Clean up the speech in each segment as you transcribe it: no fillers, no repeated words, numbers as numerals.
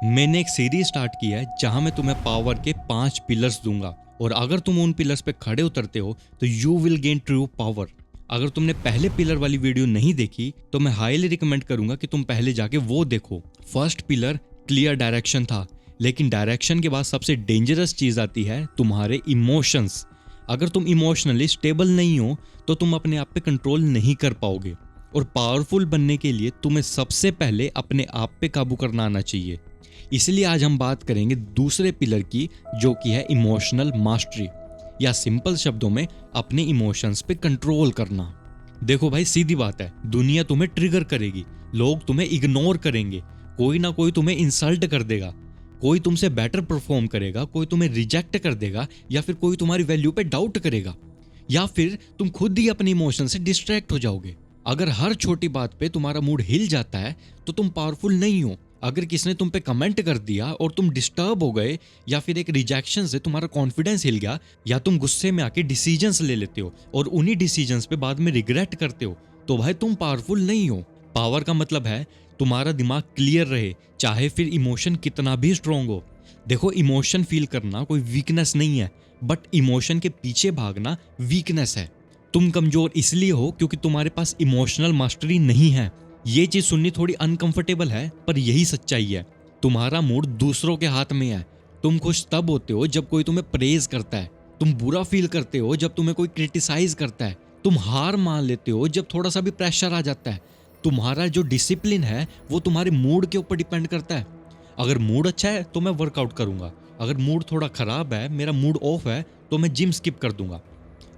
मैंने एक series start की है जहां मैं तुम्हें पावर के 5 पिलर्स दूंगा और अगर तुम उन पिलर्स पे खड़े उतरते हो तो you will gain true power. अगर तुमने पहले पिलर वाली वीडियो नहीं देखी तो मैं हाईली रिकमेंड करूंगा कि तुम पहले जाके वो देखो। फर्स्ट पिलर क्लियर डायरेक्शन था, लेकिन डायरेक्शन के बाद सबसे डेंजरस चीज आती है तुम्हारे इमोशंस। अगर तुम इमोशनली स्टेबल नहीं हो तो तुम अपने आप पे कंट्रोल नहीं कर पाओगे और पावरफुल बनने के लिए तुम्हें सबसे पहले अपने आप पे काबू करना आना चाहिए। इसलिए आज हम बात करेंगे दूसरे पिलर की, जो कि है इमोशनल मास्टरी, या सिंपल शब्दों में अपने इमोशंस पे कंट्रोल करना। देखो भाई, सीधी बात है, दुनिया तुम्हें ट्रिगर करेगी, लोग तुम्हें इग्नोर करेंगे, कोई ना कोई तुम्हें इंसल्ट कर देगा, कोई तुमसे बेटर परफॉर्म करेगा, कोई तुम्हें रिजेक्ट कर देगा, या फिर कोई तुम्हारी वैल्यू पे डाउट करेगा, या फिर तुम खुद ही अपने इमोशन से डिस्ट्रैक्ट हो जाओगे। अगर हर छोटी बात पे तुम्हारा मूड हिल जाता है तो तुम पावरफुल नहीं हो। अगर किसने तुम पे कमेंट कर दिया और तुम डिस्टर्ब हो गए, या फिर एक रिजेक्शन से तुम्हारा कॉन्फिडेंस हिल गया, या तुम गुस्से में आके डिसीजंस ले लेते हो और उन्हीं डिसीजंस पे बाद में रिग्रेट करते हो, तो भाई तुम पावरफुल नहीं हो। पावर का मतलब है तुम्हारा दिमाग क्लियर रहे, चाहे फिर इमोशन कितना भी स्ट्रांग हो। देखो, इमोशन फील करना कोई वीकनेस नहीं है, बट इमोशन के पीछे भागना वीकनेस है। तुम कमजोर इसलिए हो क्योंकि तुम्हारे पास इमोशनल मास्टरी नहीं है। ये चीज सुननी थोड़ी अनकंफर्टेबल है, पर यही सच्चाई है। तुम्हारा मूड दूसरों के हाथ में है। तुम खुश तब होते हो जब कोई तुम्हें प्रेज करता है, तुम बुरा फील करते हो जब तुम्हें कोई क्रिटिसाइज करता है, तुम हार मान लेते हो जब थोड़ा सा भी प्रेशर आ जाता है। तुम्हारा जो डिसिप्लिन है वो तुम्हारे मूड के ऊपर डिपेंड करता है। अगर मूड अच्छा है तो मैं वर्कआउट करूंगा, अगर मूड थोड़ा खराब है, मेरा मूड ऑफ है, तो मैं जिम स्किप कर दूंगा।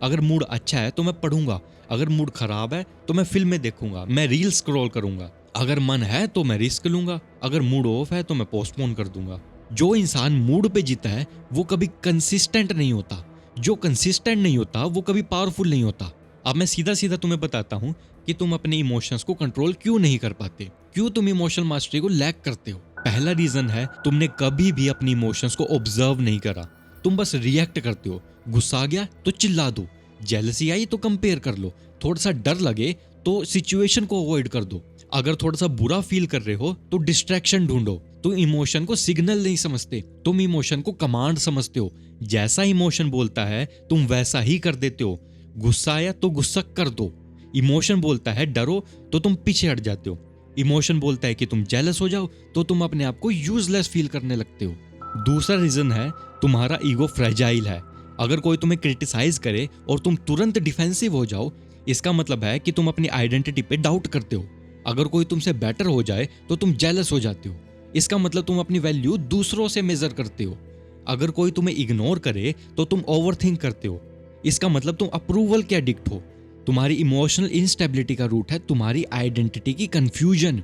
अगर मूड अच्छा है तो मैं पढ़ूंगा, अगर मूड खराब है तो मैं फिल्में देखूंगा, मैं रील स्क्रॉल करूंगा। अगर मन है तो मैं रिस्क लूंगा, अगर मूड ऑफ है तो मैं पोस्टपोन कर दूंगा। जो इंसान मूड पे जीता है वो कभी कंसिस्टेंट नहीं होता, जो कंसिस्टेंट नहीं होता वो कभी पावरफुल नहीं होता। अब मैं सीधा सीधा तुम्हें बताता हूं कि तुम अपने इमोशंस को कंट्रोल क्यों नहीं कर पाते, क्यों तुम इमोशनल मास्टरी को लैक करते हो। पहला रीजन है, तुमने कभी भी अपनी इमोशंस को ऑब्जर्व नहीं करा, तुम बस रिएक्ट करते हो। गुस्सा आ गया तो चिल्ला दो, जेलसी आई तो कंपेयर कर लो, थोड़ा सा डर लगे तो सिचुएशन को अवॉइड कर दो, अगर थोड़ा सा बुरा फील कर रहे हो तो डिस्ट्रैक्शन ढूंढो। तुम इमोशन को सिग्नल नहीं समझते, तुम इमोशन को कमांड समझते हो। जैसा इमोशन बोलता है तुम वैसा ही कर देते हो। गुस्सा आया तो गुस्सा कर दो, इमोशन बोलता है डरो तो तुम पीछे हट जाते हो, इमोशन बोलता है कि तुम जेलस हो जाओ तो तुम अपने आप को यूजलेस फील करने लगते हो। दूसरा रीजन है, तुम्हारा ईगो फ्रेजाइल है। अगर कोई तुम्हें क्रिटिसाइज करे और तुम तुरंत डिफेंसिव हो जाओ, इसका मतलब है कि तुम अपनी आइडेंटिटी पे डाउट करते हो। अगर कोई तुमसे बेटर हो जाए तो तुम जेलस हो जाते हो, इसका मतलब तुम अपनी वैल्यू दूसरों से मेजर करते हो। अगर कोई तुम्हें इग्नोर करे तो तुम ओवरथिंक करते हो, इसका मतलब तुम अप्रूवल के एडिक्ट हो। तुम्हारी इमोशनल इंस्टेबिलिटी का रूट है तुम्हारी आइडेंटिटी की कंफ्यूजन।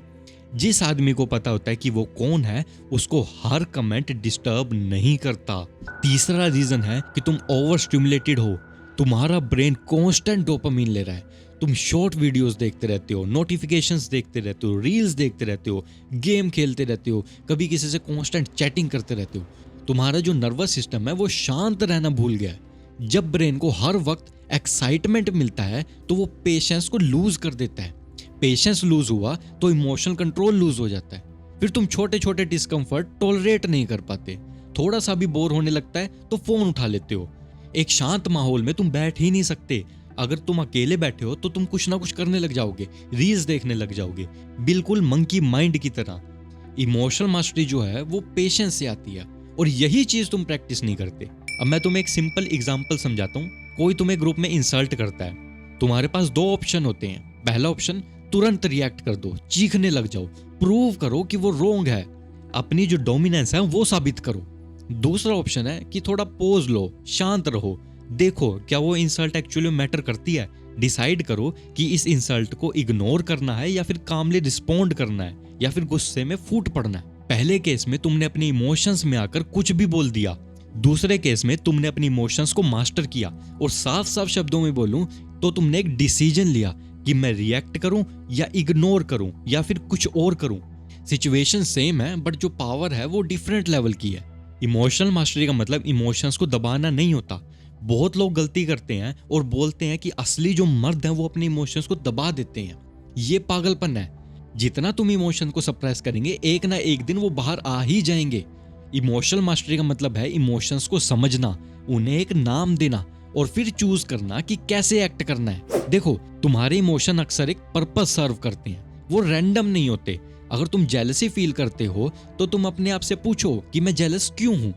जिस आदमी को पता होता है कि वो कौन है, उसको हर कमेंट डिस्टर्ब नहीं करता। तीसरा रीजन है कि तुम ओवर स्टिमुलेटेड हो, तुम्हारा ब्रेन कांस्टेंट डोपामिन ले रहा है। तुम शॉर्ट वीडियोस देखते रहते हो, नोटिफिकेशंस देखते रहते हो, रील्स देखते रहते हो, गेम खेलते रहते हो, कभी किसी से कांस्टेंट चैटिंग करते रहते हो। तुम्हारा जो नर्वस सिस्टम है वो शांत रहना भूल गया है। जब ब्रेन को हर वक्त एक्साइटमेंट मिलता है तो वो पेशेंस को लूज कर देता है। पेशेंस लूज हुआ तो इमोशनल कंट्रोल लूज हो जाता है। फिर तुम छोटे छोटे डिस्कंफर्ट टॉलरेट नहीं कर पाते, थोड़ा सा भी बोर होने लगता है तो फोन उठा लेते हो। एक शांत माहौल में तुम बैठ ही नहीं सकते। अगर तुम अकेले बैठे हो तो तुम कुछ ना कुछ करने लग जाओगे, रील्स देखने लग जाओगे, बिल्कुल मंकी माइंड की तरह। इमोशनल मास्टरी जो है वो पेशेंस से आती है और यही चीज तुम प्रैक्टिस नहीं करते। अब मैं तुम्हें एक सिंपल एग्जांपल समझाता हूँ। कोई तुम्हें ग्रुप में इंसल्ट करता है, तुम्हारे पास दो ऑप्शन होते हैं। पहला ऑप्शन, तुरंत रिएक्ट कर दो, चीखने लग जाओ, प्रूव करो कि वो रोंग है, अपनी जो डोमिनेंस है वो साबित करो। दूसरा ऑप्शन है कि थोड़ा पोज लो, शांत रहो, देखो क्या वो इंसल्ट एक्चुअली मैटर करती है, डिसाइड करो कि इस इंसल्ट को इग्नोर करना है या फिर कामली रिस्पोंड करना है या फिर गुस्से में फूट पड़ना है। पहले केस में तुमने अपने इमोशंस में आकर कुछ भी बोल दिया, दूसरे केस में तुमने अपनी इमोशंस को मास्टर किया। और साफ साफ शब्दों में बोलूं तो तुमने एक डिसीजन लिया कि मैं रिएक्ट करूं या इग्नोर करूं या फिर कुछ और करूं। सिचुएशन सेम है बट जो पावर है वो डिफरेंट लेवल की है। इमोशनल मास्टरी का मतलब इमोशंस को दबाना नहीं होता। बहुत लोग गलती करते हैं और बोलते हैं कि असली जो मर्द हैं वो अपने इमोशंस को दबा देते हैं। ये पागलपन है। जितना तुम इमोशन को सप्रेस करेंगे एक ना एक दिन वो बाहर आ ही जाएंगे। इमोशनल मास्टरी का मतलब है इमोशंस को समझना, उन्हें एक नाम देना और फिर चूज करना कि कैसे एक्ट करना है। देखो, तुम्हारे इमोशन अक्सर एक पर्पस सर्व करते हैं, वो रैंडम नहीं होते। अगर तुम जेलसी फील करते हो तो तुम अपने आप से पूछो कि मैं जेलस क्यों हूं?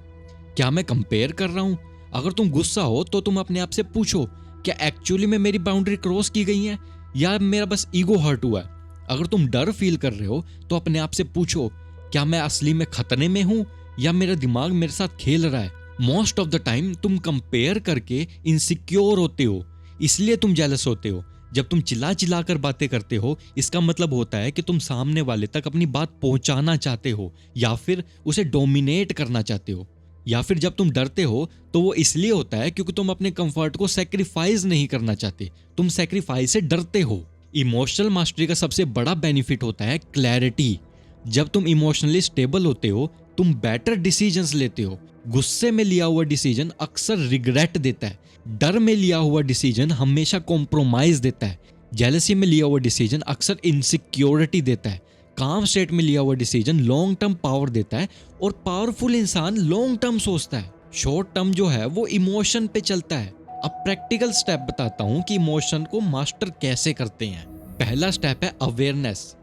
क्या मैं कंपेयर कर रहा हूं? अगर तुम गुस्सा हो तो तुम अपने आप से पूछो क्या एक्चुअली में मेरी बाउंड्री क्रॉस की गई है या मेरा बस ईगो हर्ट हुआ है? अगर तुम डर फील कर रहे हो तो अपने आप से पूछो क्या मैं असली में खतरे में हूं या मेरा दिमाग मेरे साथ खेल रहा है? मोस्ट ऑफ द टाइम तुम कंपेयर करके इनसिक्योर होते हो, इसलिए तुम जेलस होते हो। जब तुम चिल्ला चिल्ला कर बातें करते हो इसका मतलब होता है कि तुम सामने वाले तक अपनी बात पहुंचाना चाहते हो या फिर उसे डोमिनेट करना चाहते हो। या फिर जब तुम डरते हो तो वो इसलिए होता है क्योंकि तुम अपने कंफर्ट को सैक्रिफाइस नहीं करना चाहते, तुम सैक्रिफाइस से डरते हो। इमोशनल मास्टरी का सबसे बड़ा बेनिफिट होता है क्लैरिटी। जब तुम इमोशनली स्टेबल होते हो तुम बेटर डिसीजंस लेते हो। गुस्से में लिया हुआ डिसीजन अक्सर रिग्रेट देता है, डर में लिया हुआ डिसीजन हमेशा कॉम्प्रोमाइज देता है, जेलसी में लिया हुआ डिसीजन अक्सर इनसिक्योरिटी देता है, काम स्टेट में लिया हुआ डिसीजन लॉन्ग टर्म पावर देता है और पावरफुल इंसान लॉन्ग टर्म सोचता है, शॉर्ट टर्म जो है वो इमोशन पे चलता है। अब प्रैक्टिकल स्टेप बताता हूं कि इमोशन को मास्टर कैसे करते हैं। पहला स्टेप है अवेयरनेस।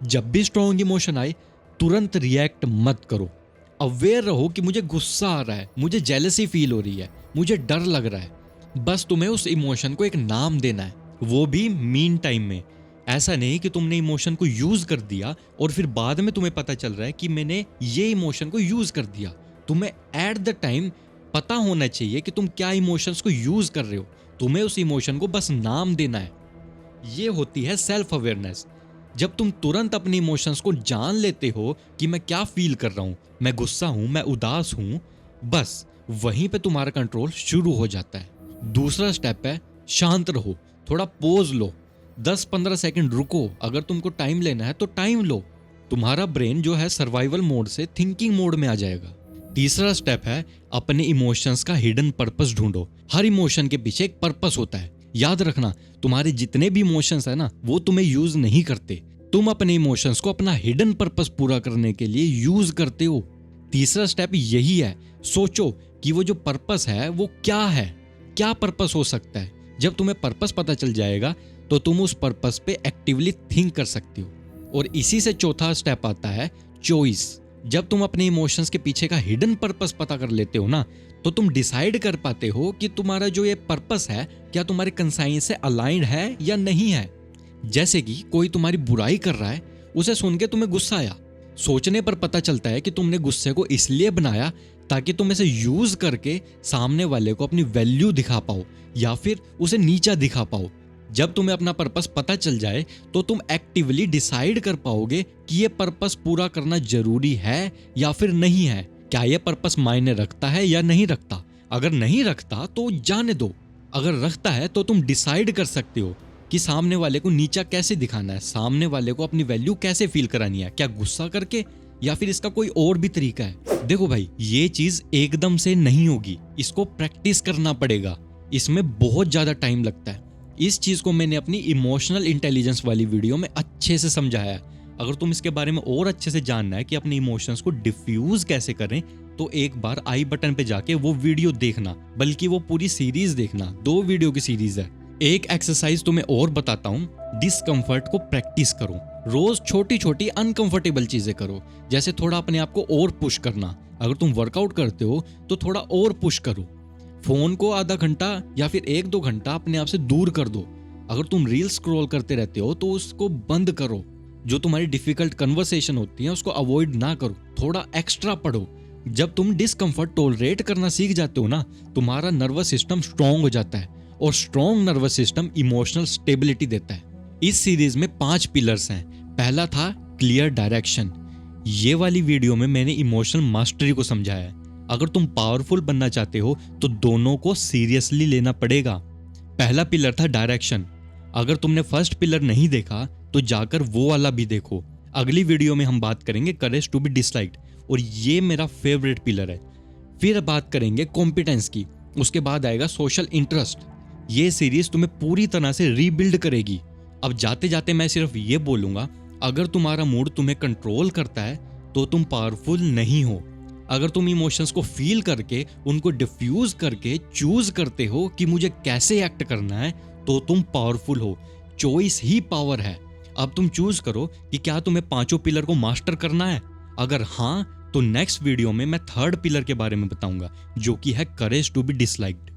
जब भी स्ट्रॉन्ग इमोशन आए तुरंत रिएक्ट मत करो। अवेयर रहो कि मुझे गुस्सा आ रहा है, मुझे जेलसी फील हो रही है, मुझे डर लग रहा है। बस तुम्हें उस इमोशन को एक नाम देना है, वो भी मीन टाइम में। ऐसा नहीं कि तुमने इमोशन को यूज कर दिया और फिर बाद में तुम्हें पता चल रहा है कि मैंने ये इमोशन को यूज कर दिया। तुम्हें एट द टाइम पता होना चाहिए कि तुम क्या इमोशंस को यूज कर रहे हो, तुम्हें उस इमोशन को बस नाम देना है। ये होती है सेल्फ अवेयरनेस। जब तुम तुरंत अपने इमोशंस को जान लेते हो कि मैं क्या फील कर रहा हूं, मैं गुस्सा हूं, मैं उदास हूं, बस वहीं पे तुम्हारा कंट्रोल शुरू हो जाता है। दूसरा स्टेप है शांत रहो, थोड़ा पोज लो, 10-15 सेकंड रुको। अगर तुमको टाइम लेना है तो टाइम लो। तुम्हारा ब्रेन जो है सर्वाइवल मोड से थिंकिंग मोड में आ जाएगा। तीसरा स्टेप है अपने इमोशंस का हिडन पर्पस ढूंढो। हर इमोशन के पीछे एक पर्पस होता है। याद रखना, तुम्हारे जितने भी इमोशंस है ना वो तुम्हें यूज नहीं करते, तुम अपने इमोशंस को अपना हिडन पर्पस पूरा करने के लिए यूज करते हो। तीसरा स्टेप यही है, सोचो कि वो जो पर्पस है वो क्या है, क्या पर्पस हो सकता है। जब तुम्हें पर्पस पता चल जाएगा तो तुम उस पर्पस पे एक्टिवली थिंक कर सकते हो। और इसी से चौथा स्टेप आता है चॉइस। जब तुम अपने इमोशंस के पीछे का हिडन पर्पस पता कर लेते हो ना तो तुम डिसाइड कर पाते हो कि तुम्हारा जो ये पर्पस है क्या तुम्हारे कंसाइंस से अलाइंड है या नहीं है। जैसे कि कोई तुम्हारी बुराई कर रहा है, उसे सुन के तुम्हें गुस्सा आया, सोचने पर पता चलता है कि तुमने गुस्से को इसलिए बनाया ताकि तुम इसे यूज करके सामने वाले को अपनी वैल्यू दिखा पाओ या फिर उसे नीचा दिखा पाओ। जब तुम्हें अपना पर्पस पता चल जाए तो तुम एक्टिवली डिसाइड कर पाओगे कि ये पर्पस पूरा करना जरूरी है या फिर नहीं है। क्या ये पर्पस मायने रखता है या नहीं रखता? अगर नहीं रखता तो जाने दो, अगर रखता है तो तुम डिसाइड कर सकते हो कि सामने वाले को नीचा कैसे दिखाना है, सामने वाले को अपनी वैल्यू कैसे फील करानी है, क्या गुस्सा करके या फिर इसका कोई और भी तरीका है। देखो भाई, ये चीज एकदम से नहीं होगी, इसको प्रैक्टिस करना पड़ेगा, इसमें बहुत ज्यादा टाइम लगता है। इस चीज को मैंने अपनी इमोशनल इंटेलिजेंस वाली वीडियो में अच्छे से समझाया है। अगर तुम इसके बारे में और अच्छे से जानना है कि अपने इमोशंस को डिफ्यूज कैसे करें तो एक बार आई बटन पे जाके वो वीडियो देखना, बल्कि वो पूरी सीरीज देखना, 2 वीडियो की सीरीज है। एक एक्सरसाइज तुम्हें और बताता हूँ, डिस्कम्फर्ट को प्रैक्टिस करो। रोज छोटी छोटी अनकंफर्टेबल चीजें करो, जैसे थोड़ा अपने आप को और पुश करना। अगर तुम वर्कआउट करते हो तो थोड़ा और पुश करो। फोन को आधा घंटा या फिर 1-2 घंटा अपने आप से दूर कर दो। अगर तुम रील स्क्रॉल करते रहते हो तो उसको बंद करो। जो तुम्हारी डिफिकल्ट कन्वर्सेशन होती है उसको अवॉइड ना करो, थोड़ा एक्स्ट्रा पढ़ो। जब तुम डिस्कम्फर्ट टॉलरेट करना सीख जाते हो ना, तुम्हारा नर्वस सिस्टम स्ट्रांग हो जाता है और strong nervous system emotional stability देता है। इस सीरीज में 5 पिलर्स हैं। पहला था क्लियर डायरेक्शन। ये वाली वीडियो में मैंने इमोशनल मास्टरी को समझाया है। अगर तुम पावरफुल बनना चाहते हो तो दोनों को सीरियसली लेना पड़ेगा। पहला पिलर था डायरेक्शन। अगर तुमने फर्स्ट पिलर नहीं देखा तो जाकर वो वाला भी देखो। अगली वीडियो में हम बात करेंगे करेज टू बी डिसलाइक्ड और ये मेरा फेवरेट पिलर है। फिर बात करेंगे कॉम्पिटेंस की, उसके बाद आएगा सोशल इंटरेस्ट। ये सीरीज तुम्हें पूरी तरह से रीबिल्ड करेगी। अब जाते जाते मैं सिर्फ ये बोलूंगा, अगर तुम्हारा मूड तुम्हें कंट्रोल करता है तो तुम पावरफुल नहीं हो। अगर तुम इमोशंस को फील करके उनको डिफ्यूज करके चूज करते हो कि मुझे कैसे एक्ट करना है, तो तुम पावरफुल हो। चॉइस ही पावर है। अब तुम चूज करो कि क्या तुम्हें पांचों पिलर को मास्टर करना है। अगर हाँ, तो नेक्स्ट वीडियो में मैं थर्ड पिलर के बारे में बताऊंगा, जो कि है करेज टू बी डिसलाइक्ड।